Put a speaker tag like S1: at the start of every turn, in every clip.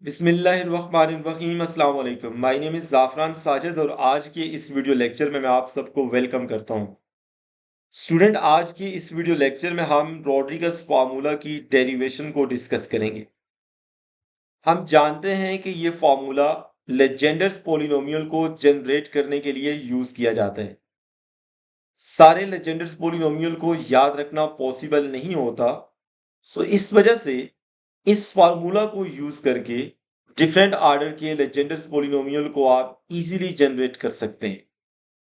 S1: बिस्मिल्लाहिर्रहमानिर्रहीम अस्सलाम वालेकुम। माय नेम इज़ ज़ाफ़रान साजिद और आज के इस वीडियो लेक्चर में मैं आप सबको वेलकम करता हूँ। स्टूडेंट, आज की इस वीडियो लेक्चर में हम रॉड्रिगस फार्मूला की डेरिवेशन को डिस्कस करेंगे। हम जानते हैं कि ये फार्मूला लेजेंडर्स पॉलिनोमियल को जनरेट करने के लिए यूज़ किया जाता है। सारे लेजेंडर्स पॉलिनोमियल को याद रखना पॉसिबल नहीं होता, सो इस वजह से इस फार्मूला को यूज करके डिफरेंट आर्डर के लेजेंडर्स पॉलिनोमियल को आप इजीली जनरेट कर सकते हैं।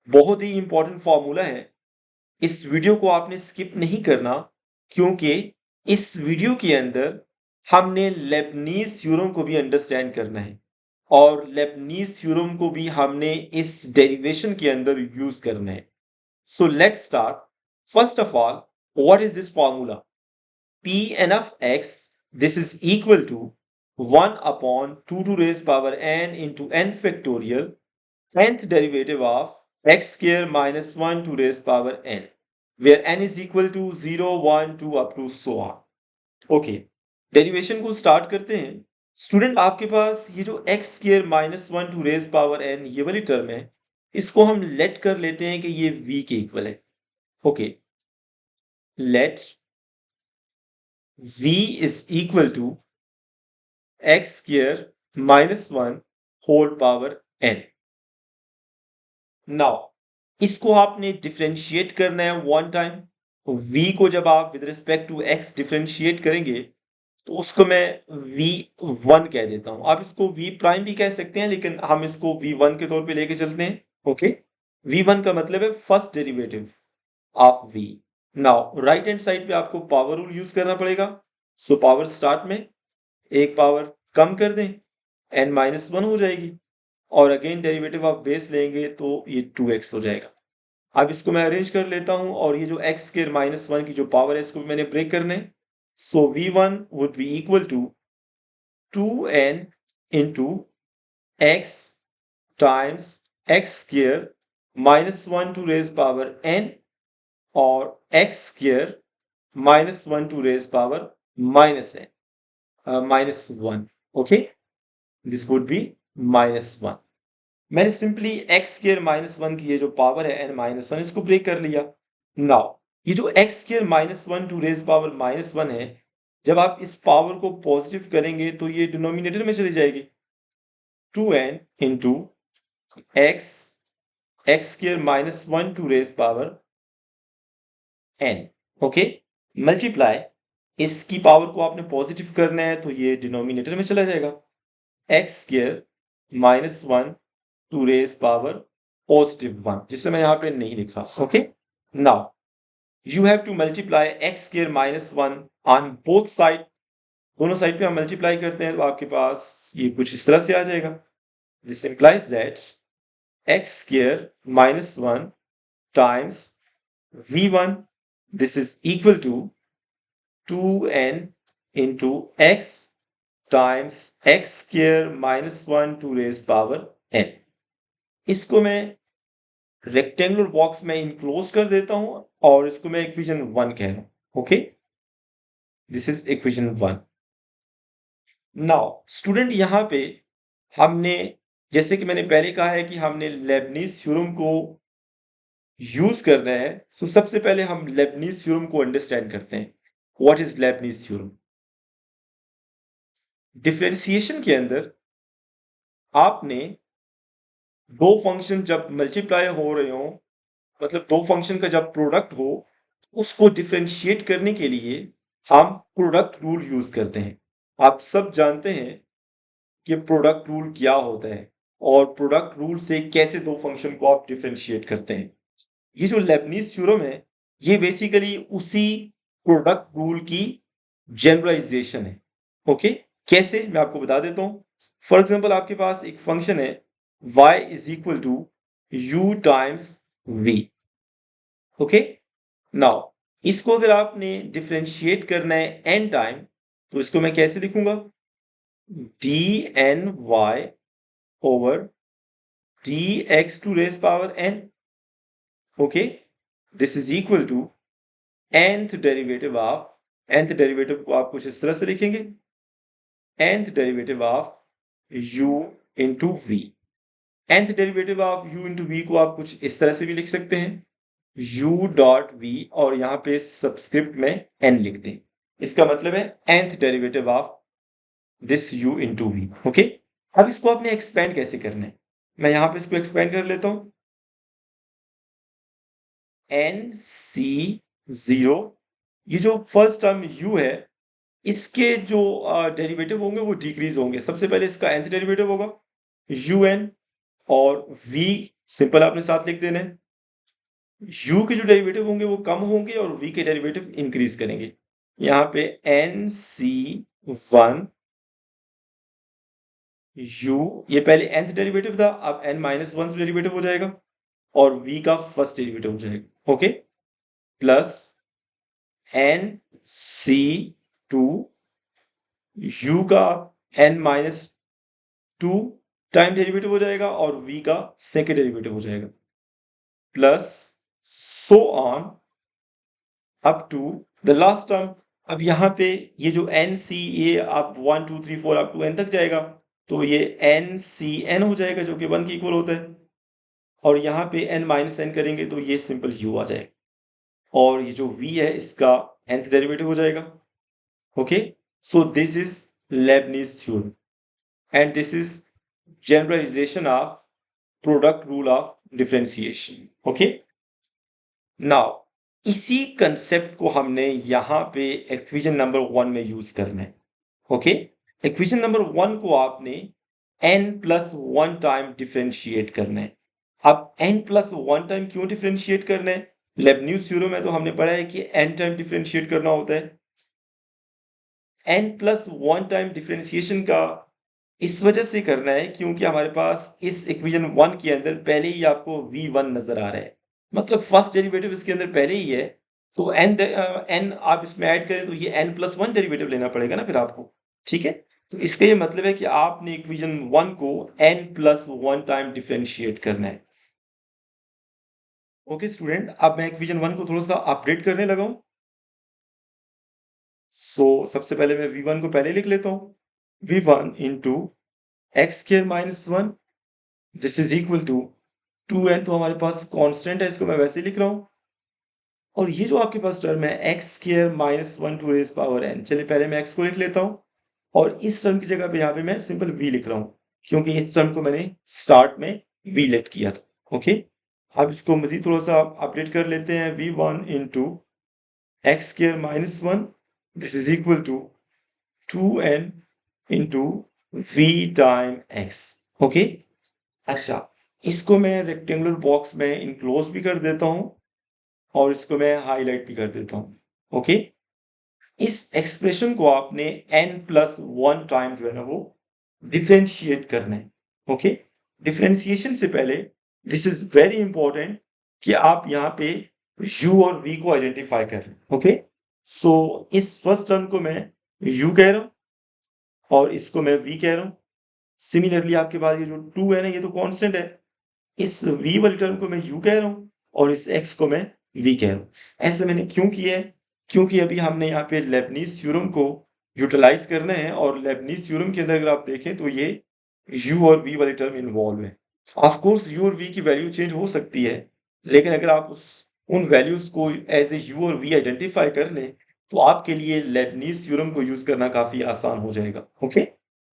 S1: बहुत ही इंपॉर्टेंट फार्मूला है। इस वीडियो को आपने स्किप नहीं करना, क्योंकि इस वीडियो के अंदर हमने लेबनीज थ्योरम को भी अंडरस्टैंड करना है और लेबनीज थ्योरम को भी हमने इस डेरिवेशन के अंदर यूज करना है। So let's start. First of all, what is this formula? Pn of x, this is equal to 1 upon 2 to raise power n into n factorial, nth derivative of x square minus 1 to raise power n, where n is equal to 0, 1, 2 up to so on. Okay, derivation को start करते हैं। Student, आपके पास ये जो x square minus one to raise power n ये वाली term है, इसको हम लेट कर लेते हैं कि ये v के इक्वल है। Okay, let v is equal to x square minus one whole power n। Now इसको आपने डिफरेंशिएट करना है वन टाइम। v को जब आप with respect to x differentiate करेंगे तो उसको मैं v1 कह देता हूं। आप इसको v प्राइम भी कह सकते हैं, लेकिन हम इसको v1 के तौर पे लेके चलते हैं। ओके, v1 का मतलब है first derivative of v। Now right hand side पे आपको पावर रूल यूज करना पड़ेगा। सो पावर स्टार्ट में एक पावर कम कर दें, n माइनस वन हो जाएगी, और अगेन डेरिवेटिव ऑफ बेस लेंगे तो ये 2x हो जाएगा। अब इसको मैं अरेंज कर लेता हूं, और ये जो x के माइनस वन की जो पावर है इसको भी मैंने ब्रेक करना है। So v1 would be equal to 2n into x times x square minus 1 to raise power n, or x square minus 1 to raise power minus n, minus 1. Okay, this would be minus 1. मैंने simply x square minus one की ये जो power है n minus one, इसको break कर लिया। Now ये जो x square minus one to raise power minus one है, जब आप इस पावर को पॉजिटिव करेंगे तो ये डिनोमिनेटर में चली जाएगी। 2n into x square minus one to raise power n। Okay, multiply, इसकी पावर को आपने पॉजिटिव करना है तो ये डिनोमिनेटर में चला जाएगा। X square minus one to raise power positive one, जिसे मैं यहां पे नहीं लिखा। Okay, now you have to multiply x square minus one on both side. दोनों साइड पे हम मल्टीप्लाई करते हैं तो आपके पास ये कुछ इस तरह से आ जाएगा। This implies that x square minus one times v1, this is equal to 2n into x times x square minus one to raise power n। इसको मैं रेक्टेंगुलर बॉक्स में इनक्लोज कर देता हूं और इसको मैं इक्वेशन वन कह रहा हूं। Okay, this is equation one. Now student, यहां पे हमने, जैसे कि मैंने पहले कहा है कि हमने लेबनीज थ्योरम को यूज करना है। सो सबसे पहले हम लेबनीज थ्योरम को अंडरस्टैंड करते हैं। What is Leibniz theorem? Differentiation के अंदर आपने दो फंक्शन जब मल्टीप्लाई हो रहे हो, मतलब दो फंक्शन का जब प्रोडक्ट हो, उसको डिफरेंशिएट करने के लिए हम प्रोडक्ट रूल यूज करते हैं। आप सब जानते हैं कि प्रोडक्ट रूल क्या होता है और प्रोडक्ट रूल से कैसे दो फंक्शन को आप डिफरेंशिएट करते हैं। ये जो लेबनीज थ्योरम है, ये बेसिकली उसी प्रोडक्ट रूल की जनरलाइजेशन है। ओके, कैसे मैं आपको बता देता हूं। फॉर एग्जांपल, आपके पास एक फंक्शन है y is equal to u times v। Okay, now इसको अगर आपने डिफरेंशिएट करना है n टाइम, तो इसको मैं कैसे लिखूंगा? dny over dx to raise power n। Okay, this is equal to nth derivative को आप कुछ इस तरह से लिखेंगे, nth derivative of u into v. nth derivative of u into v को आप कुछ इस तरह से भी लिख सकते हैं, u डॉट वी, और यहाँ पे सबस्क्रिप्ट में n लिख दें। इसका मतलब है nth derivative of this u into v. Okay, अब इसको आपने एक्सपेंड कैसे करना है, मैं यहाँ पे इसको एक्सपेंड कर लेता हूँ। एन सी जीरो, ये जो फर्स्ट टर्म u है, इसके जो डेरिवेटिव होंगे वो डिक्रीज होंगे। सबसे पहले इसका nth डेरिवेटिव होगा un, और v सिंपल आपने साथ लिख देना है। u के जो डेरिवेटिव होंगे वो कम होंगे और v के डेरिवेटिव इंक्रीज करेंगे। यहाँ पे एन सी वन u, ये पहले nth डेरिवेटिव था, अब n माइनस वन डेरिवेटिव हो जाएगा और v का फर्स्ट डेरिवेटिव हो जाएगा। Okay, plus n c two, u का n minus two time derivative हो जाएगा और v का सेकेंड डेरिवेटिव हो जाएगा, plus so on up to the last term. अब यहाँ पे ये जो एन सी, ये आप 1 2 3 4 अप टू n तक जाएगा, तो ये एन सी एन हो जाएगा जो कि 1 के इक्वल होता है, और यहाँ पे n माइनस एन करेंगे तो ये सिंपल u आ जाएगा, और ये जो v है इसका nth डेरिवेटिव हो जाएगा। Okay, so this is Leibniz theorem and this is generalization of product rule of differentiation. Okay, now इसी कंसेप्ट को हमने यहाँ पे इक्वेशन नंबर 1 में यूज करना है। ओके, इक्वेशन नंबर 1 को आपने n plus one time differentiate करना है। अब n प्लस वन टाइम क्यों डिफरेंशिएट करना है, लेबनीज थ्योरम में तो हमने पढ़ा है कि n टाइम डिफरेंशिएट करना होता है। n plus one time differentiation का इस वजह से करना है क्योंकि हमारे पास इस इक्वेशन 1 के अंदर पहले ही आपको v1 नजर आ रहा है, मतलब फर्स्ट डेरिवेटिव इसके अंदर पहले ही है, तो n आप इसमें ऐड करें तो ये n प्लस वन डेरिवेटिव लेना पड़ेगा ना फिर आपको। ठीक है, तो इसका ये मतलब है कि आपने इक्वेशन 1 को n plus one time differentiate करना है। ओके स्टूडेंट, अब मैं इक्वेशन 1 को थोड़ा सा अपडेट करने लगा हूं। सबसे पहले मैं v1 को पहले लिख लेता हूं, v1 into x square minus one, this is equal to 2n, तो हमारे पास कांस्टेंट है, इसको मैं वैसे लिख रहा हूं। और ये जो आपके पास टर्म है x square minus one to raise power n, चलिए पहले मैं x को लिख लेता हूं, और इस टर्म की जगह पे यहाँ पे मैं सिंपल v लिख रहा हूं क्योंकि इस टर्म को मैंने स्टार्ट में v लेट किया था। ओके, अब इसको मजीद थोड़ा सा अपडेट कर लेते हैं, v1 into x square minus one, this is equal to 2n into v time x। Okay, अच्छा, इसको मैं रेक्टेंगुलर बॉक्स में इनक्लोज भी कर देता हूं और इसको मैं हाईलाइट भी कर देता हूं। ओके, इस एक्सप्रेशन को आपने n प्लस वन टाइम जो है ना वो डिफरेंशिएट करना है। ओके, डिफरेंशिएशन से पहले दिस इज वेरी इंपॉर्टेंट कि आप यहाँ पे u और v को आइडेंटिफाई करें। ओके, सो इस फर्स्ट टर्म को मैं u कह रहा हूं और इसको मैं v कह रहा हूं। सिमिलरली आपके पास ये जो 2 है ना, ये तो कांस्टेंट है, इस v वाली टर्म को मैं u कह रहा हूं और इस x को मैं v कह रहा हूं। ऐसे मैंने क्यों किया है, क्योंकि अभी हमने यहाँ पे लेबनीज थ्योरम को यूटिलाइज करना है, और लेबनीज थ्योरम के अंदर अगर आप देखें तो ये u और v वाली टर्म इन्वॉल्व है। ऑफ कोर्स u और v की वैल्यू चेंज हो सकती है, लेकिन अगर आप उन वैल्यूज को एज ए u और v आइडेंटिफाई कर लें तो आपके लिए लेबनीज थ्योरम को यूज करना काफी आसान हो जाएगा। ओके,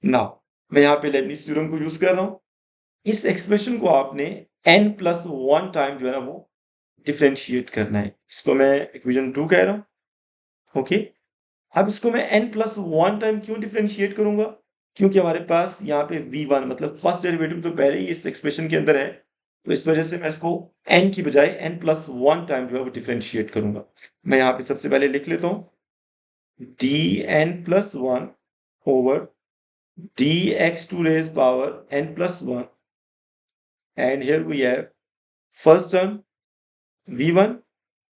S1: नाउ मैं यहाँ पे लेबनीज थ्योरम को यूज कर रहा हूँ। इस एक्सप्रेशन को आपने n प्लस वन टाइम जो है ना वो डिफरेंशिएट करना है, इसको मैं इक्वेशन 2 कह रहा हूं। ओके, अब इसको मैं n प्लस वन टाइम क्यों डिफरेंशिएट करूंगा, क्योंकि हमारे पास यहाँ पे v1 मतलब फर्स्ट डेरिवेटिव तो पहले ही इस एक्सप्रेशन के अंदर है, तो इस वजह से मैं इसको n की बजाय n प्लस वन टाइम जो है वो डिफरेंशिएट करूंगा। मैं यहाँ पे सबसे पहले लिख लेता हूं dn plus one over dx to raise power n plus one, and here we have first term v1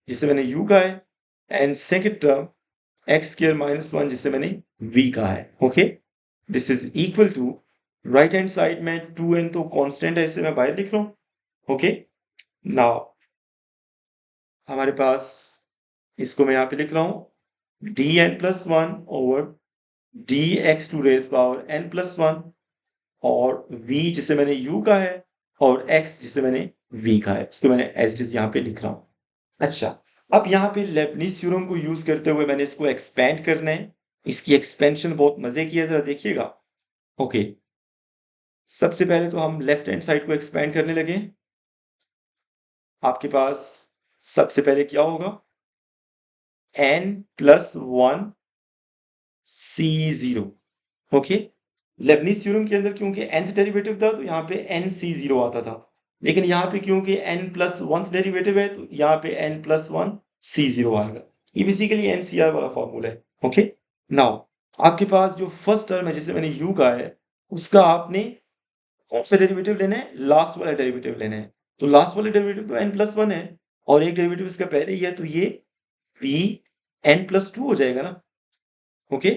S1: जिसे मैंने u कहा है, and second term x square minus one जिसे मैंने v कहा है। Okay, this is equal to right hand side में 2n तो कांस्टेंट है, इसे मैं बाहर लिख रहा हूं। ओके, नाउ हमारे पास, इसको मैं यहां पे लिख रहा हूं dn plus one over dx to raise power n plus one, और v जिसे मैंने u का है और x जिसे मैंने v का है, उसको मैंने एज इट इज यहाँ पे लिख रहा हूँ। अच्छा, अब यहाँ पे लेबनिज थ्योरम को यूज करते हुए मैंने इसको एक्सपेंड करना है। इसकी एक्सपेंशन बहुत मजे की है, जरा देखिएगा। ओके, सबसे पहले तो हम लेफ्ट हैंड साइड को एक्सपेंड करने लगे। आपके पास सबसे पहले क्या होगा, n+1 c0। Okay, Lebanese theorem के अंदर क्योंकि nth डेरिवेटिव था तो यहाँ पे nc0 आता था, लेकिन यहाँ पे क्योंकि n+1 डेरिवेटिव है तो यहाँ पे n+1 c0 आएगा। ये बेसिकली NCR वाला फॉर्मूला है। ओके, नाउ आपके पास जो फर्स्ट टर्म है जिसे मैंने u का है, उसका आपने कौन सा डेरिवेटिव लेना है, लास्ट वाला डेरिवेटिव लेना है। तो लास्ट वाला डेरिवेटिव तो n+1 है और एक डेरिवेटिव इसका पहले ही है, तो ये vn+2 हो जाएगा ना। ओके,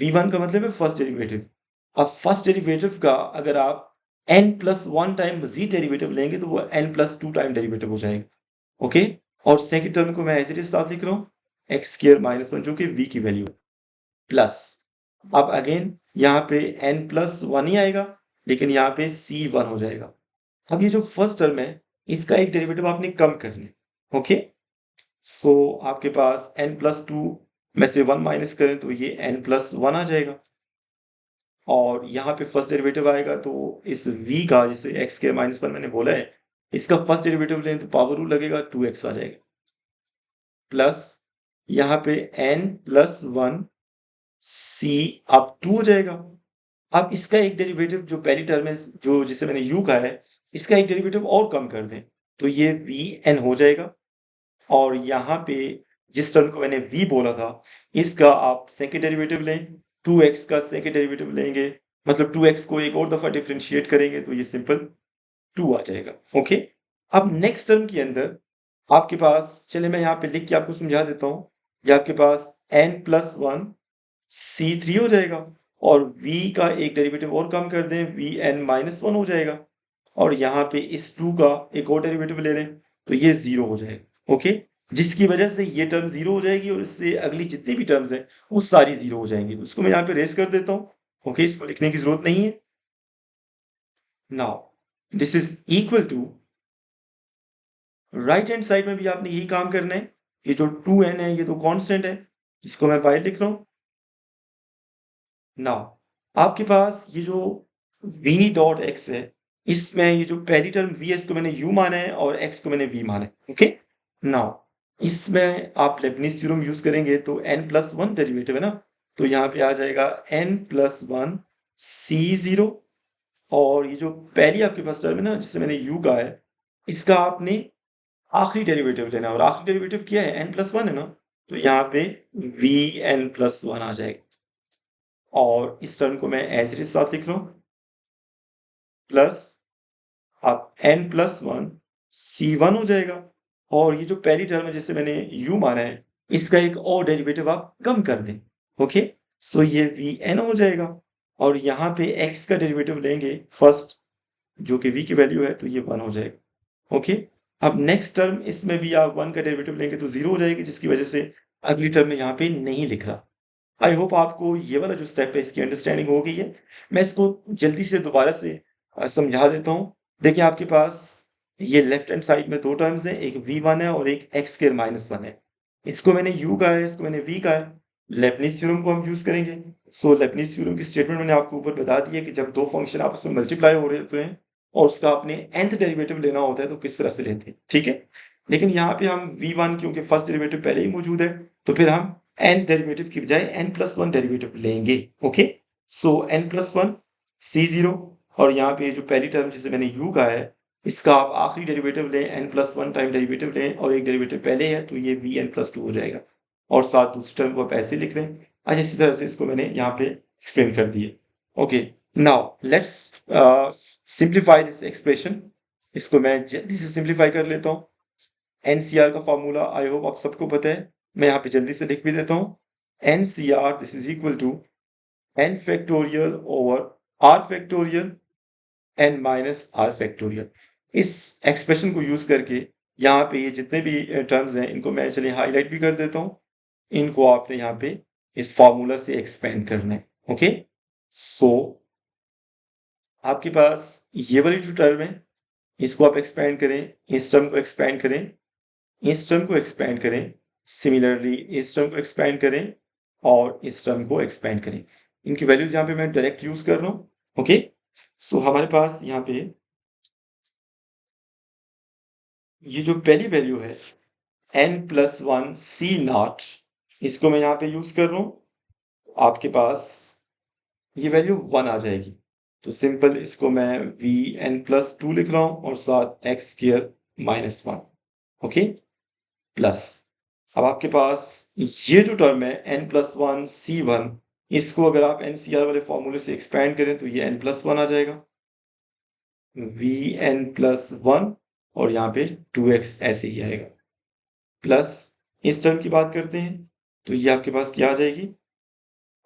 S1: v1 का मतलब है फर्स्ट डेरिवेटिव। अब फर्स्ट डेरिवेटिव का अगर आप n+1 टाइम मजीद डेरिवेटिव लेंगे तो वो n+2 टाइम डेरिवेटिव हो जाएगा। ओके, और सेकंड टर्म को मैं एज इट इज साथ लिख रहा हूँ, x² - 1 जो कि v की वैल्यू प्लस। अब अगेन यहाँ पे n+1 ही आएगा, लेकिन यहाँ पे c1 हो जाएगा। अब ये जो फर्स्ट टर्म है इसका एक डेरिवेटिव आपने कम करना है। ओके, सो आपके पास n+2 में से 1 माइनस करें तो ये n+1 आ जाएगा, और यहाँ पे फर्स्ट डेरिवेटिव आएगा तो इस v का, जिसे x² - 1 मैंने बोला है, इसका फर्स्ट डेरिवेटिव लें तो पावर रूल लगेगा, 2x आ जाएगा, प्लस यहाँ पे n+1 c अब 2 हो जाएगा। अब इसका एक डेरिवेटिव जो पहली टर्म है, जो जिसे मैंने u का है, इसका एक डेरिवेटिव और कम कर दें तो ये vn हो जाएगा। और यहाँ पे जिस टर्म को मैंने v बोला था, इसका आप सेकंड डेरिवेटिव लें, 2x का सेकंड डेरिवेटिव लेंगे, मतलब 2x को एक और दफा डिफरेंशिएट करेंगे तो ये सिंपल 2 आ जाएगा। ओके, अब नेक्स्ट टर्म के अंदर आपके पास, चले मैं यहाँ पे लिख के आपको समझा देता हूँ, ये आपके पास n+1 c3 हो जाएगा, और v का एक डेरिवेटिव और कम कर दें, vn-1 हो जाएगा, और यहाँ पे इस 2 का एक और डेरिवेटिव ले लें तो ये 0 हो जाएगा। ओके, जिसकी वजह से ये टर्म 0 हो जाएगी और इससे अगली जितनी भी टर्म्स हैं वो सारी 0 हो जाएंगी। तो इसको मैं यहाँ पे रेस कर देता हूँ। ओके, इसको लिखने की जरूरत नहीं है। Now this is equal to, right hand side में भी आपने यही काम करना है। ये जो 2n है ये तो कांस्टेंट है, इसको मैं बाहर लिख रहा हूँ। नाउ आपके पास ये जो v.x है, इसमें ये जो पहली टर्म v है इसको मैंने u माना है और x को मैंने v माना है। ओके, नाउ इसमें आप लेबनिज थ्योरम यूज करेंगे तो n+1 डेरिवेटिव है ना, तो यहाँ पे आ जाएगा n+1 c0, और ये जो पहली आपके पास टर्म है ना जिसे मैंने u का है, इसका आपने आखिरी डेरिवेटिव लेना है, और आखिरी डेरिवेटिव क्या है, n+1 है ना, तो यहाँ पे vn+1 आ जाएगा, और इस टर्म को मैं एज इट इज साथ लिख रहा हूँ, प्लस अब n+1 c1 हो जाएगा, और ये जो पहली टर्म है जिसे मैंने u माना है, इसका एक और डेरिवेटिव आप कम कर दें। ओके, सो ये vn हो जाएगा, और यहाँ पे x का डेरिवेटिव लेंगे फर्स्ट, जो कि v की वैल्यू है, तो ये 1 हो जाएगा। ओके, अब नेक्स्ट टर्म, इसमें भी आप 1 का डेरिवेटिव लेंगे तो 0 हो जाएगी, जिसकी वजह से अगली टर्म में यहाँ पे नहीं लिख रहा। आई होप आपको ये वाला जो स्टेप है इसकी अंडरस्टैंडिंग हो गई है। मैं इसको जल्दी से दोबारा से समझा देता हूँ। देखिए आपके पास ये लेफ्ट हैंड साइड में दो टर्म्स हैं, एक v1 है और एक x² - 1 है। इसको मैंने u का है, इसको मैंने v का है। लेबनिज थ्योरम को हम यूज करेंगे। सो लेबनिज थ्योरम की स्टेटमेंट मैंने आपको ऊपर बता दी है कि जब दो फंक्शन आपस में मल्टीप्लाई हो रहे होते हैं और उसका आपने nth डेरिवेटिव लेना होता है तो किस तरह से लेते हैं, ठीक है। लेकिन यहाँ पे हम v1 क्योंकि फर्स्ट डेरिवेटिव पहले ही मौजूद है, तो फिर हम n डेरिवेटिव की बजाय n+1 डेरिवेटिव लेंगे। ओके, सो n+1 c0, और यहाँ पे जो पहली टर्म जिसे मैंने u का है, इसका आप आखिरी डेरिवेटिव लें, n+1 टाइम डेरिवेटिव लें, और एक डेरिवेटिव पहले है तो ये vn+2 हो जाएगा, और साथ दूसरी टर्म को आप ऐसे लिख लें। अच्छा, इसी तरह से इसको मैंने यहाँ पे एक्सप्लेन कर दिए। Okay, now let's simplify this expression. इसको मैं जल्दी से सिंप्लीफाई कर लेता हूँ। NCR का फॉर्मूला आई होप आप सबको पता है, मैं यहाँ पे जल्दी से लिख भी देता हूँ। NCR this is equal to n factorial over r factorial n minus r factorial. इस एक्सप्रेशन को यूज करके यहाँ पे ये जितने भी टर्म्स हैं इनको मैं चलिए हाईलाइट भी कर देता हूँ। इनको आपने यहाँ पे इस फॉर्मूला से एक्सपेंड करना है। ओके, सो आपके पास ये वाली जो टर्म है इसको आप एक्सपेंड करें, इस टर्म को एक्सपेंड करें, इस टर्म को एक्सपेंड करें, सिमिलरली इस टर्म को एक्सपेंड करें और इस टर्म को एक्सपेंड करें। इनकी वैल्यूज यहाँ पे मैं डायरेक्ट यूज कर रहा हूँ। ओके, सो हमारे पास यहाँ पे ये जो पहली वैल्यू है n+1 C0, इसको मैं यहाँ पे यूज कर रहा हूँ। आपके पास ये वैल्यू 1 आ जाएगी, तो सिंपल इसको मैं Vn+2 लिख रहा हूँ और साथ x²-1। ओके, प्लस अब आपके पास ये जो टर्म है n+1 C1, इसको अगर आप NCR वाले फॉर्मूले से एक्सपेंड करें तो ये n+1 आ जाएगा, Vn+1 और यहाँ पे 2x ऐसे ही आएगा। प्लस इस टर्म की बात करते हैं तो ये आपके पास क्या आ जाएगी,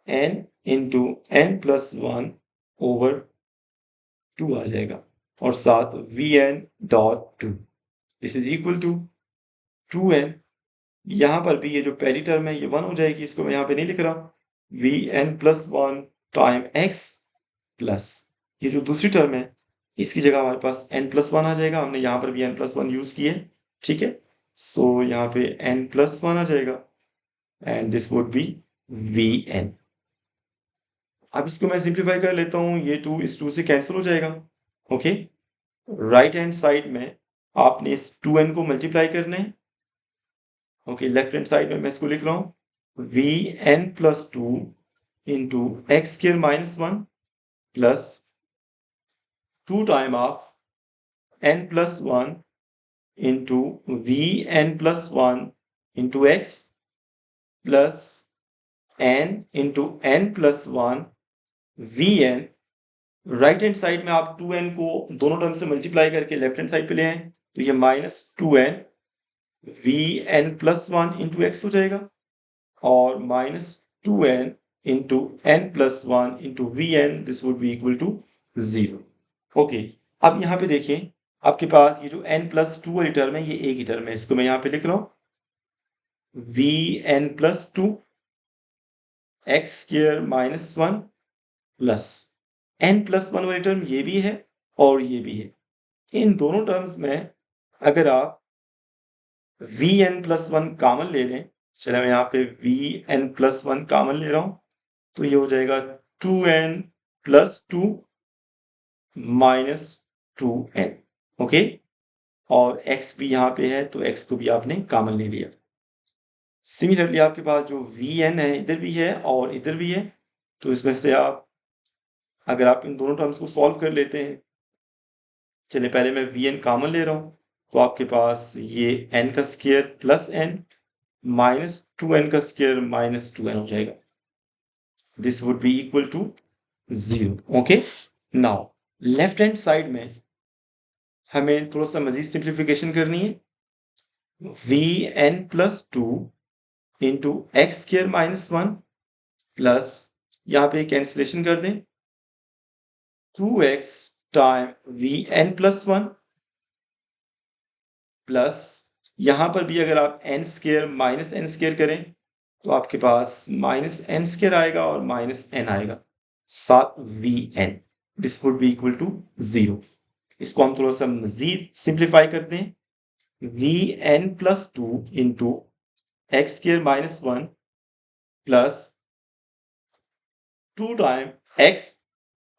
S1: n इंटू n+1 ओवर 2 आ जाएगा और साथ Vn.2, this is equal to 2n। यहां पर भी ये जो पहली टर्म है ये 1 हो जाएगी, इसको मैं यहाँ पे नहीं लिख रहा, Vn+1 टाइम x प्लस ये जो दूसरी टर्म है इसकी जगह हमारे पास n+1 आ जाएगा, हमने यहाँ पर भी n+1 यूज किए, ठीक है। सो यहाँ पे n+1 आ जाएगा and this would B Vn। अब इसको मैं सिंप्लीफाई कर लेता हूँ, ये 2 इस 2 से कैंसिल हो जाएगा। ओके, राइट हैंड साइड में आपने इस 2n को मल्टीप्लाई करना है। ओके, लेफ्ट हैंड साइड में मैं इसको लिख रहा हूँ Vn+2 into x²-1 plus 2 time of n+1 into Vn+1 into x plus n into n+1 Vn। Right hand side में आप 2n को दोनों टर्म से मल्टीप्लाई करके लेफ्ट हैंड साइड पे ले आए तो ये -2n Vn+1 इंटू x हो जाएगा और -2n into n+1 into Vn, this would be equal to 0। ओके, अब यहाँ पे देखें आपके पास ये जो n+2 वाली टर्म है ये एक ही टर्म है, इसको मैं यहाँ पे लिख रहा हूँ Vn+2 x²-1 प्लस n+1 वाली टर्म ये भी है और ये भी है। इन दोनों टर्म्स में अगर आप Vn+1 कॉमन ले लें, चलो मैं यहाँ पे Vn+1 कॉमन ले रहा हूं तो ये हो जाएगा 2n+2 -2n। ओके, और x भी यहाँ पे है तो x को भी आपने कॉमन ले लिया। सिमिलरली आपके पास जो Vn है इधर भी है और इधर भी है, तो इसमें से आप अगर आप इन दोनों टर्म्स को सॉल्व कर लेते हैं, चलिए पहले मैं Vn कॉमन ले रहा हूं तो आपके पास ये n का स्क्वायर प्लस n -2n का स्क्वायर -2n हो जाएगा, this would be equal to 0। Okay, now left hand side में हमें थोड़ा सा मजीद सिंप्लीफिकेशन करनी है, Vn+2 इंटू x²-1 प्लस यहाँ पे कैंसिलेशन कर दें 2x टाइम Vn+1 प्लस यहां पर भी अगर आप n² -n² करें तो आपके पास -n² आएगा और -n आएगा, साथ Vn, this would be equal to 0। इसको हम थोड़ा सा मजीद सिंप्लीफाई करते हैं, Vn+2 into x²-1 plus 2 time x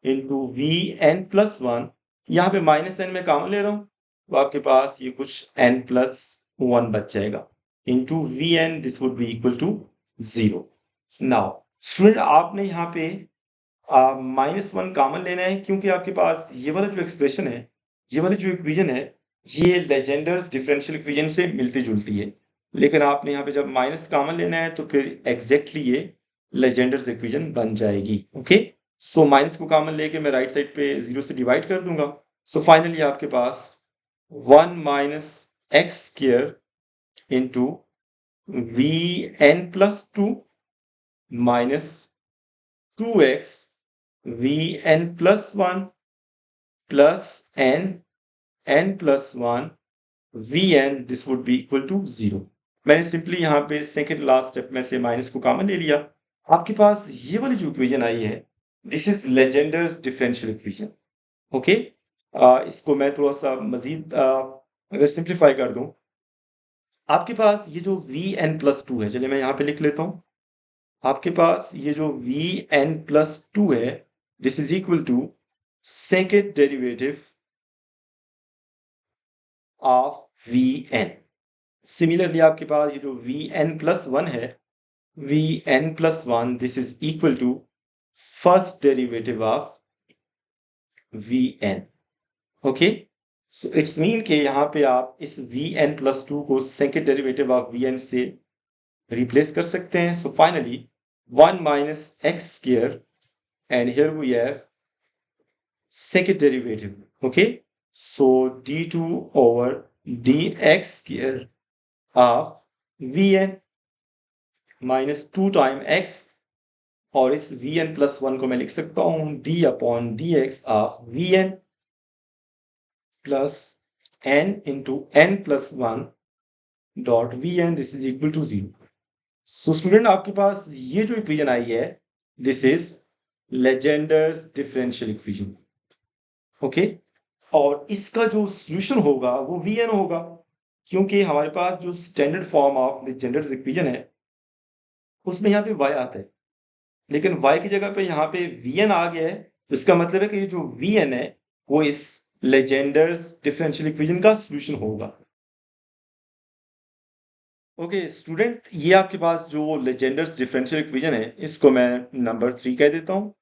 S1: into Vn+1, यहाँ पे -n में कॉमन ले रहा हूं तो आपके पास ये कुछ n+1 बच जाएगा into Vn, this would be equal to 0। Now student आपने यहाँ पे -1 कॉमन लेना है क्योंकि आपके पास ये वाला जो एक्सप्रेशन है, ये वाली जो इक्वेशन है, ये लेजेंडर्स डिफरेंशियल इक्वेशन से मिलती जुलती है, लेकिन आपने यहाँ पे जब माइनस कॉमन लेना है तो फिर एग्जैक्टली ये लेजेंडर्स इक्वेशन बन जाएगी। ओके, सो माइनस को कॉमन लेके मैं राइट साइड पे 0 से डिवाइड कर दूंगा, सो फाइनली आपके पास 1 - x² into Vn+2 minus 2x Vn+1 plus n+1 Vn, this would be equal to 0। मैंने सिंपली यहाँ पे सेकेंड लास्ट स्टेप में से माइनस को कॉमन ले लिया, आपके पास ये वाली जो इक्वेशन आई है, this is Legendre's differential equation. Okay. इसको मैं थोड़ा सा मजीद अगर सिंप्लीफाई कर दूं, आपके पास ये जो वी एन प्लस टू है, चलिए मैं यहाँ पे लिख लेता हूँ। आपके पास ये जो वी एन प्लस टू है, this is equal to second derivative of v n. Similarly आपके पास ये जो वी एन प्लस वन है, v n plus one, this is equal to first derivative of v n. Okay, so it's mean के यहाँ पे आप इस वी एन प्लस टू को second derivative of v n से रिप्लेस कर सकते हैं। So finally 1 minus x square, and here we have second derivative. Okay, so d2 over dx square of vn minus 2 time x, और इस vn plus one को मैं लिख सकता हूं d upon dx of vn plus n into n plus one dot vn, this is equal to 0। So student, आपके पास ये जो इक्वेशन आई है, this is Legendre's differential equation. Okay, और इसका जो सॉल्यूशन होगा वो वीएन होगा, क्योंकि हमारे पास जो स्टैंडर्ड फॉर्म ऑफ लेजेंडर्स इक्वेशन है उसमें यहाँ पे y आता है, लेकिन y की जगह पे यहाँ पे वीएन आ गया है। इसका मतलब है कि ये जो वीएन है वो इस लेजेंडर्स डिफरेंशियल इक्वेशन का सॉल्यूशन होगा। ओके स्टूडेंट, ये आपके पास जो लेजेंडर्स डिफरेंशियल इक्वेशन है, इसको मैं नंबर 3 कह देता हूँ।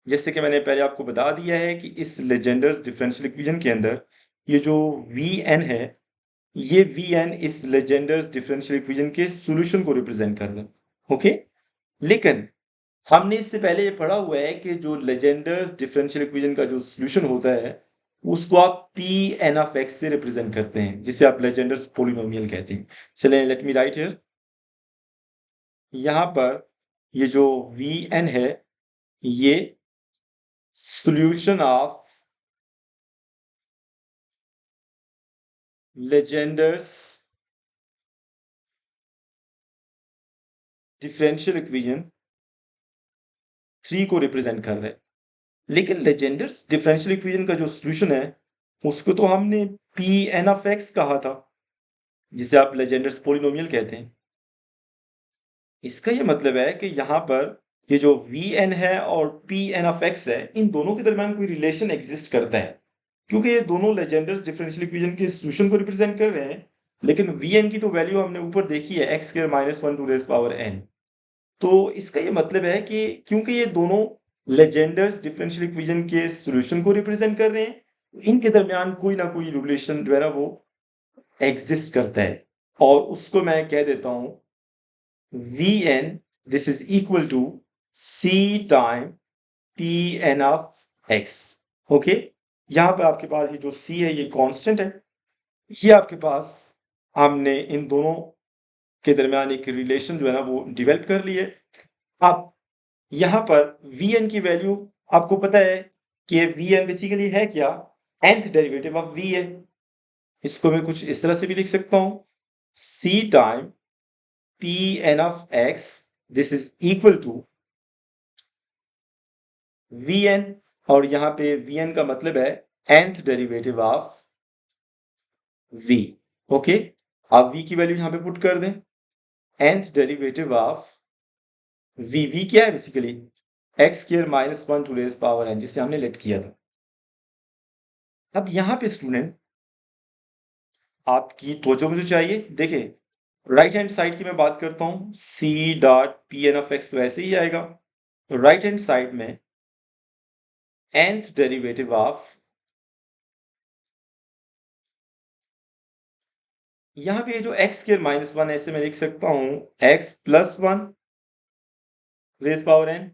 S1: जैसे कि मैंने पहले आपको बता दिया है कि इस लेजेंडर्स डिफरेंशियल इक्वेशन के अंदर ये जो वी एन है, ये वी एन इस लेजेंडर्स डिफरेंशियल इक्वेशन के सॉल्यूशन को रिप्रेजेंट कर रहा है। ओके, लेकिन हमने इससे पहले ये पढ़ा हुआ है कि जो लेजेंडर्स डिफरेंशियल इक्वेशन का जो सॉल्यूशन होता है उसको आप पी एन ऑफ एक्स से रिप्रेजेंट करते हैं, जिसे आप लेजेंडर्स पोलिनोमियल कहते हैं। चलें, लेट मी राइट हियर। यहां पर ये जो वी एन है, ये सॉल्यूशन ऑफ लेजेंडर्स डिफरेंशियल इक्वेशन 3 को रिप्रेजेंट कर रहे हैं। लेकिन लेजेंडर्स डिफरेंशियल इक्वेशन का जो सॉल्यूशन है उसको तो हमने पी एन ऑफ एक्स कहा था, जिसे आप लेजेंडर्स पोलिनोमियल कहते हैं। इसका ये मतलब है कि यहाँ पर ये जो वी एन है और पी एन ऑफ एक्स है, इन दोनों के दरमियान कोई रिलेशन एग्जिस्ट करता है, क्योंकि ये दोनों लेजेंडर्स डिफरेंशियल इक्वेशन के सॉल्यूशन को रिप्रेजेंट कर रहे हैं। लेकिन वी एन की तो वैल्यू हमने ऊपर देखी है, x square minus one to raise power n. तो इसका ये मतलब है कि क्योंकि ये दोनों लेजेंडर्स डिफरेंशियल इक्वेशन के सॉल्यूशन को रिप्रेजेंट कर रहे हैं, इनके दरमियान कोई ना कोई रिलेशन जो है ना वो एग्जिस्ट करता है, और उसको मैं कह देता हूं v n, this is equal to c time p n of x. Okay, यहां पर आपके पास ये जो सी है ये कांस्टेंट है, ये आपके पास हमने इन दोनों के दरमियान एक रिलेशन जो है ना वो डेवलप कर ली है। अब यहां पर vn की वैल्यू आपको पता है कि vn बेसिकली है क्या, nth डेरिवेटिव ऑफ v है। इसको मैं कुछ इस तरह से भी लिख सकता हूं, c time p n of x, this is equal to vn, और यहां पे vn का मतलब है nth derivative of v। Okay, आप v की वैल्यू यहां पे पुट कर दें, nth डेरिवेटिव ऑफ v क्या है basically x square minus one to raise power n, जिसे हमने लेट किया था। अब यहां पे स्टूडेंट आपकी तवज्जो मुझे चाहिए, देखिए राइट हैंड साइड की मैं बात करता हूं, c dot p n of x वैसे ही आएगा। तो राइट हैंड साइड में nth डेरिवेटिव ऑफ, यहां पे जो एक्स स्क्वायर माइनस वन, ऐसे मैं लिख सकता हूं x plus one raise power n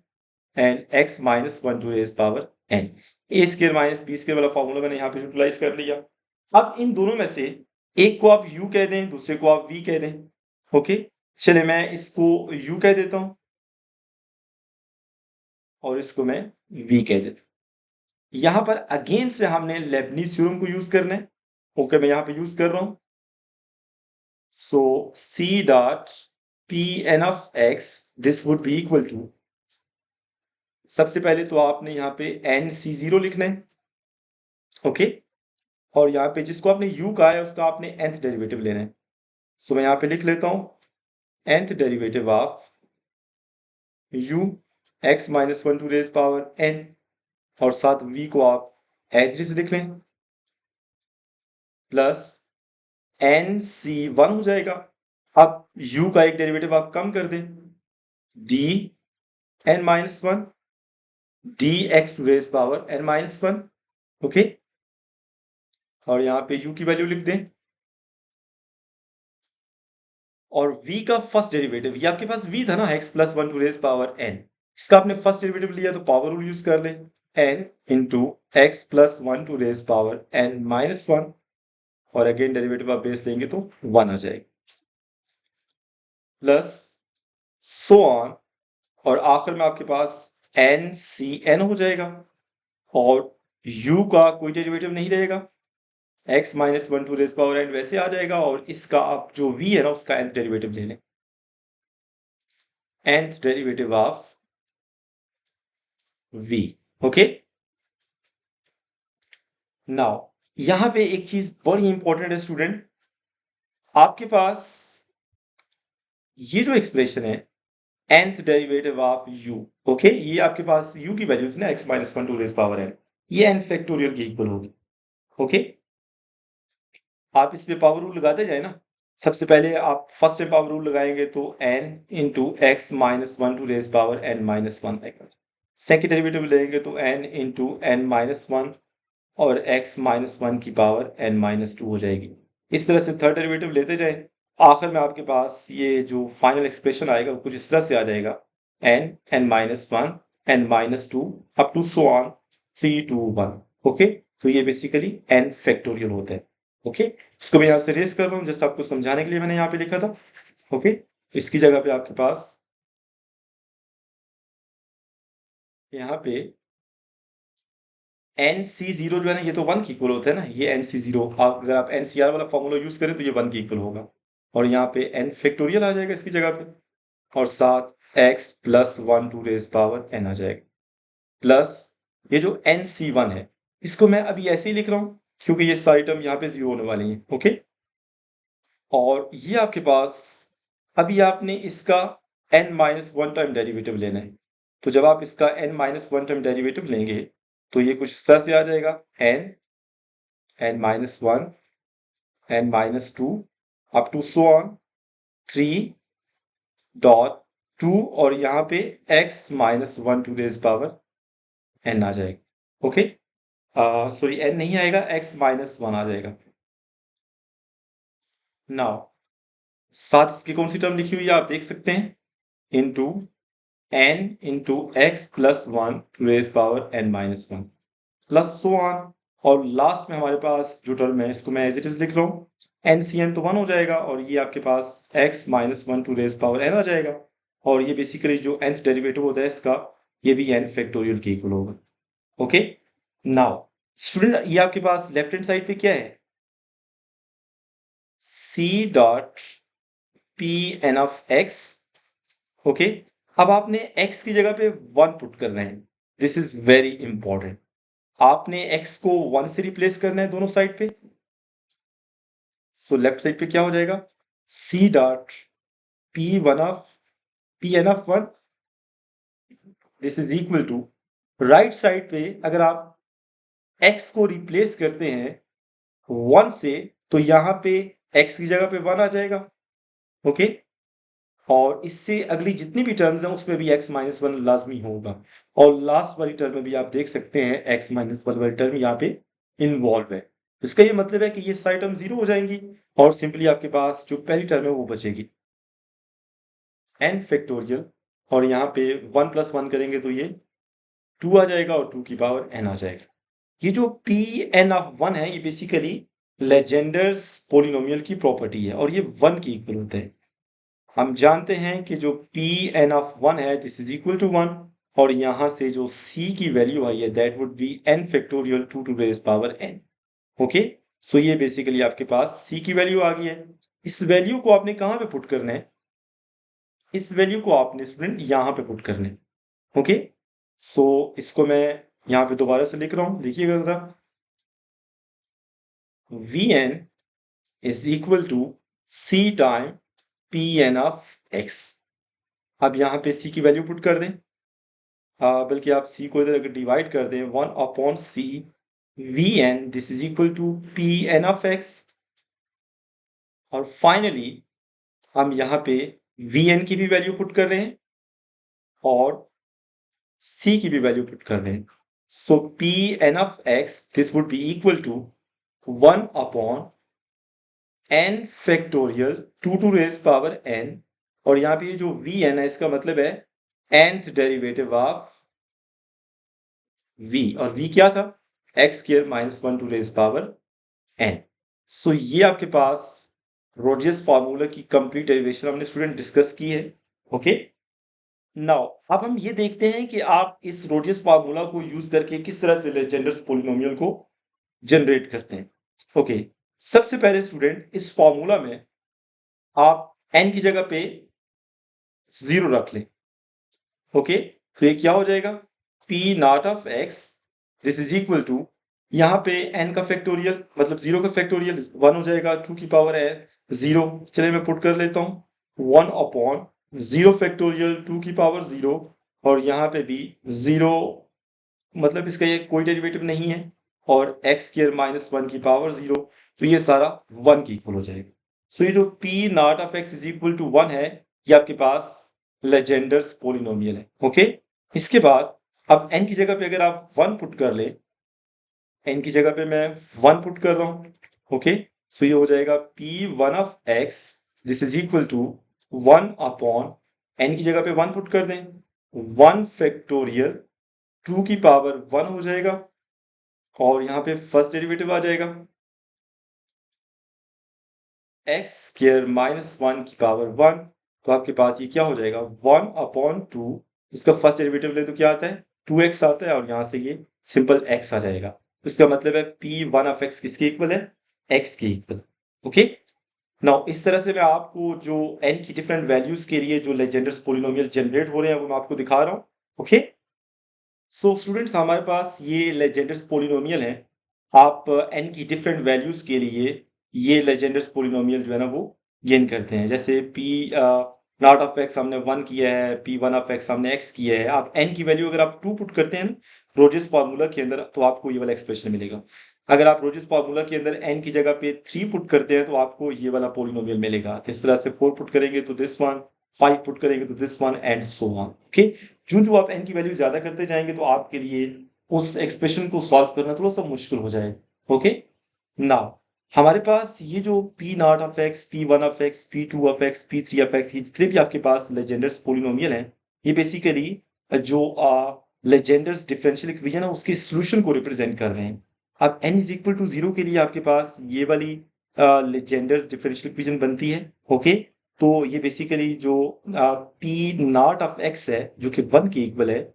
S1: and x minus one to raise power n। A square minus b square वाला फॉर्मूला मैंने यहाँ पे यूटिलाइज कर लिया। अब इन दोनों में से एक को आप u कह दें, दूसरे को आप v कह दें। ओके, चले मैं इसको u कह देता हूं और इसको मैं v कह देता हूं। यहां पर अगेन से हमने लेबनीज थ्योरम को यूज करना है। ओके, मैं यहां पे यूज कर रहा हूं। So c dot p n of x, this would be equal to सबसे पहले तो आपने यहाँ पे एन सी जीरो लिखना है, ओके। और यहाँ पे जिसको आपने u कहा है उसका आपने nth डेरिवेटिव लेना है। सो मैं यहाँ पे लिख लेता हूँ nth derivative of u x minus one to raise power n, और साथ v को आप एज इट इज लिख लें, प्लस एन सी वन हो जाएगा। अब u का एक डेरिवेटिव आप कम कर दें, d n minus one d x to raise power n minus one, okay. और यहाँ पे u की वैल्यू लिख दें, और v का फर्स्ट डेरिवेटिव, ये आपके पास v था ना, x plus one to raise power n, इसका आपने फर्स्ट डेरिवेटिव लिया तो पावर रूल यूज कर लें, n into x plus one to raise power n minus one, और अगेन डेरिवेटिव आप बेस लेंगे तो 1 आ जाएगा, प्लस सो ऑन, और आखिर में आपके पास एन सी एन हो जाएगा, और u का कोई डेरिवेटिव नहीं रहेगा, x minus one to raise power n वैसे आ जाएगा, और इसका आप जो v है ना उसका nth डेरिवेटिव ले लें, nth derivative of v, okay. Now यहां पे एक चीज बड़ी इंपॉर्टेंट है स्टूडेंट, आपके पास ये जो एक्सप्रेशन है nth derivative of u, okay, ये आपके पास u की वैल्यूज ना x minus one to raise power n, ये n फैक्टोरियल की इक्वल होगी, ओके। आप इस पे पावर रूल लगाते जाए ना, सबसे पहले आप फर्स्ट टाइम पावर रूल लगाएंगे तो n into x minus one to raise power n minus one आएगा, सेकेंड डेरिवेटिव लेंगे तो n into n minus one और x माइनस वन की पावर n माइनस टू हो जाएगी। इस तरह से थर्ड डेरिवेटिव लेते जाए, आखिर में आपके पास ये जो फाइनल एक्सप्रेशन आएगा वो कुछ इस तरह से आ जाएगा, n minus one n minus two up to so on 3 2 1, okay. तो ये बेसिकली n फैक्टोरियल होता है, ओके। इसको मैं यहाँ से रेस कर रहा हूँ, जस्ट आपको समझाने के लिए मैंने यहाँ पे लिखा था, ओके। तो इसकी जगह पे आपके पास यहाँ पे एन सी जीरो जो है ना, ये तो 1 की इक्वल होता है ना, ये एन सी जीरो, अगर आप एन सी आर वाला फॉर्मूला यूज करें तो ये 1 की इक्वल होगा, और यहाँ पे एन फैक्टोरियल आ जाएगा इसकी जगह पे, और साथ x plus one to raise power n आ जाएगा, प्लस ये जो एन सी वन है इसको मैं अभी ऐसे ही लिख रहा हूँ क्योंकि ये सारी टर्म यहाँ पे जीरो होने वाली है, ओके। और ये आपके पास अभी आपने इसका n minus one time derivative लेना है, तो जब आप इसका n minus one time derivative लेंगे तो ये कुछ इस तरह से आ जाएगा, n minus one n minus two up to so on 3.2, और यहाँ पे x minus one to raise power n आ जाएगा, ओके। सॉरी n नहीं आएगा, x माइनस वन आ जाएगा। नाउ साथ इसकी कौन सी टर्म लिखी हुई है आप देख सकते हैं, into n into x plus one raise power n minus one, plus so on, और लास्ट में हमारे पास जो टर्म है इसको मैं एज इट इज लिख रहा हूँ, एन सी एन तो 1 हो जाएगा, और ये आपके पास x minus one to raise power n आ जाएगा, और ये बेसिकली जो nth डेरिवेटिव होता है इसका, ये भी n फैक्टोरियल के इक्वल होगा, ओके। नाउ स्टूडेंट ये आपके पास लेफ्ट हैंड साइड पे क्या है, c dot p n of x, okay. अब आपने x की जगह पे 1 पुट करना है, दिस इज वेरी इंपॉर्टेंट, आपने x को 1 से रिप्लेस करना है दोनों साइड पे, सो लेफ्ट साइड पे क्या हो जाएगा, c dot p one of p n of one, this is equal to, right side पे अगर आप x को रिप्लेस करते हैं 1 से तो यहां पे x की जगह पे 1 आ जाएगा, ओके। और इससे अगली जितनी भी टर्म्स हैं उसमें भी x माइनस वन लाजमी होगा, और लास्ट वाली टर्म में भी आप देख सकते हैं x माइनस वन वाली टर्म यहाँ पे इन्वॉल्व है, इसका ये मतलब है कि ये सारी टर्म जीरो हो जाएंगी, और सिंपली आपके पास जो पहली टर्म है वो बचेगी n फैक्टोरियल, और यहाँ पे 1 प्लस 1 करेंगे तो ये 2 आ जाएगा, और 2 की पावर n आ जाएगा। ये जो पी एन ऑफ 1 है ये बेसिकली लेजेंडर्स पोलिनोमियल की प्रॉपर्टी है, और ये 1 की इक्वल होते हैं। हम जानते हैं कि जो पी एन ऑफ 1 है दिस इज इक्वल टू 1, और यहां से जो c की वैल्यू आई है that would be n factorial 2 to raise power n, okay. So ये बेसिकली आपके पास c की वैल्यू आ गई है, इस वैल्यू को आपने कहां पे पुट करना है, इस वैल्यू को आपने स्टूडेंट यहां पे पुट करना है, ओके। सो इसको मैं यहाँ पे दोबारा से लिख रहा हूँ, देखिएगा जरा। Vn is equal to c time Pn of x। अब यहाँ पे c की वैल्यू पुट कर दें, बल्कि आप c को इधर अगर डिवाइड कर दें, 1/c Vn this is equal to Pn of x। और फाइनली हम यहाँ पे Vn की भी वैल्यू पुट कर रहे हैं और c की भी वैल्यू पुट कर रहे हैं। So Pn of x this would be equal to 1/n factorial 2 to raise power n। और यहाँ पे जो Vn है इसका मतलब है nth डेरिवेटिव ऑफ v, और v क्या था, x square minus 1 to raise power n। So ये आपके पास रोजेस फार्मूला की कंप्लीट डेरिवेशन हमने स्टूडेंट डिस्कस की है। ओके, नाउ अब हम ये देखते हैं कि आप इस रोजेस फार्मूला को यूज करके किस तरह से लेजेंडर्स पोलिनोमियल को जनरेट करते हैं। ओके, सबसे पहले स्टूडेंट इस फॉर्मूला में आप n की जगह पे 0 रख लें। ओके, तो ये क्या हो जाएगा, p not of x this is equal to, यहाँ पे n का फैक्टोरियल मतलब 0 का फैक्टोरियल 1 हो जाएगा, 2 की पावर है 0। चलिए मैं पुट कर लेता हूँ 1/0 फैक्टोरियल 2 की पावर 0, और यहाँ पे भी 0 मतलब इसका ये कोई डेरिवेटिव नहीं है, और एक्स स्क्वायर माइनस 1 की पावर 0, तो ये सारा 1 की इक्वल हो जाएगा। सो ये जो p not of x is equal to 1 है, ये आपके पास लेजेंडर्स पोलिनोमियल है। ओके, इसके बाद अब n की जगह पे अगर आप 1 पुट कर ले, n की जगह पे मैं 1 पुट कर रहा हूँ। ओके, सो ये हो जाएगा p1 of x this is equal to 1/n की जगह पे 1 पुट कर दें, 1 फैक्टोरियल 2 की पावर 1 हो जाएगा, और यहाँ पे फर्स्ट डेरिवेटिव आ जाएगा एक्स स्क्वायर माइनस 1 की पावर 1, तो आपके पास ये क्या हो जाएगा 1/2, इसका फर्स्ट डेरिवेटिव ले तो क्या आता है 2x आता है, और यहाँ से ये सिंपल x आ जाएगा। इसका मतलब है p1 ऑफ x किसके इक्वल है, x के इक्वल। ओके, नाउ इस तरह से मैं आपको जो n की डिफरेंट वैल्यूज के लिए जो लेजेंडर्स पोलिनोमियल जनरेट हो रहे हैं वो मैं आपको दिखा रहा हूँ। ओके, सो स्टूडेंट्स हमारे पास ये लेजेंडर्स पोलिनोमियल है। आप n की डिफरेंट वैल्यूज के लिए ये लेजेंडर्स पोलिनोमियल जो है ना वो गेन करते हैं। जैसे p नॉट ऑफ x हमने 1 किया है, p1 ऑफ x हमने x किया है। आप n की वैल्यू अगर आप 2 पुट करते हैं रोजेस फार्मूला के अंदर, तो आपको ये वाला एक्सप्रेशन मिलेगा। अगर आप रोजेस फार्मूला के अंदर n की जगह पे 3 पुट करते हैं तो आपको ये वाला पोलिनोमियल मिलेगा। इस तरह से 4 पुट करेंगे तो दिस वन, 5 पुट करेंगे तो this one, and so on. Okay, जो आप n की वैल्यू ज्यादा करते जाएंगे तो आपके लिए उस एक्सप्रेशन को सॉल्व करना थोड़ा सा मुश्किल हो जाएगा। ओके, नाउ हमारे पास ये जो p not of x, p1 of x, p2 of x, p3 of x, ये जितने भी आपके पास लेजेंडर्स पोलिनोमियल हैं, ये बेसिकली जो लेजेंडर्स डिफरेंशियल इक्वेशन है उसके सॉल्यूशन को रिप्रेजेंट कर रहे हैं। अब n इज इक्वल टू 0 के लिए आपके पास ये वाली लेजेंडर्स डिफरेंशियल इक्वेशन बनती है। ओके, तो ये बेसिकली जो p नॉट ऑफ x है जो कि 1 के इक्वल है,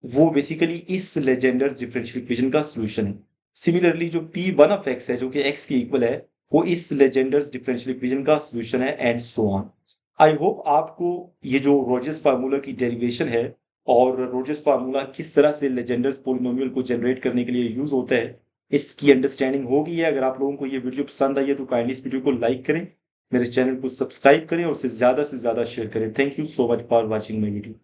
S1: वो बेसिकली इस लेजेंडर्स डिफरेंशियल इक्वेशन का सॉल्यूशन है। सिमिलरली जो p1 ऑफ x है जो कि x के इक्वल है, वो इस लेजेंडर्स डिफरेंशियल इक्वेशन का सॉल्यूशन है, and so on. I hope आपको ये जो रोजेस फार्मूला की डेरिवेशन है और रोजेस फार्मूला किस तरह से लेजेंडर्स पोलिनोमियल को जनरेट करने के लिए यूज होता है, इसकी अंडरस्टैंडिंग हो गई है। अगर आप लोगों को ये वीडियो पसंद आई है तो काइंडली इस वीडियो को लाइक करें, मेरे चैनल को सब्सक्राइब करें और उसे ज्यादा से ज्यादा शेयर करें। Thank you so much for watching my video.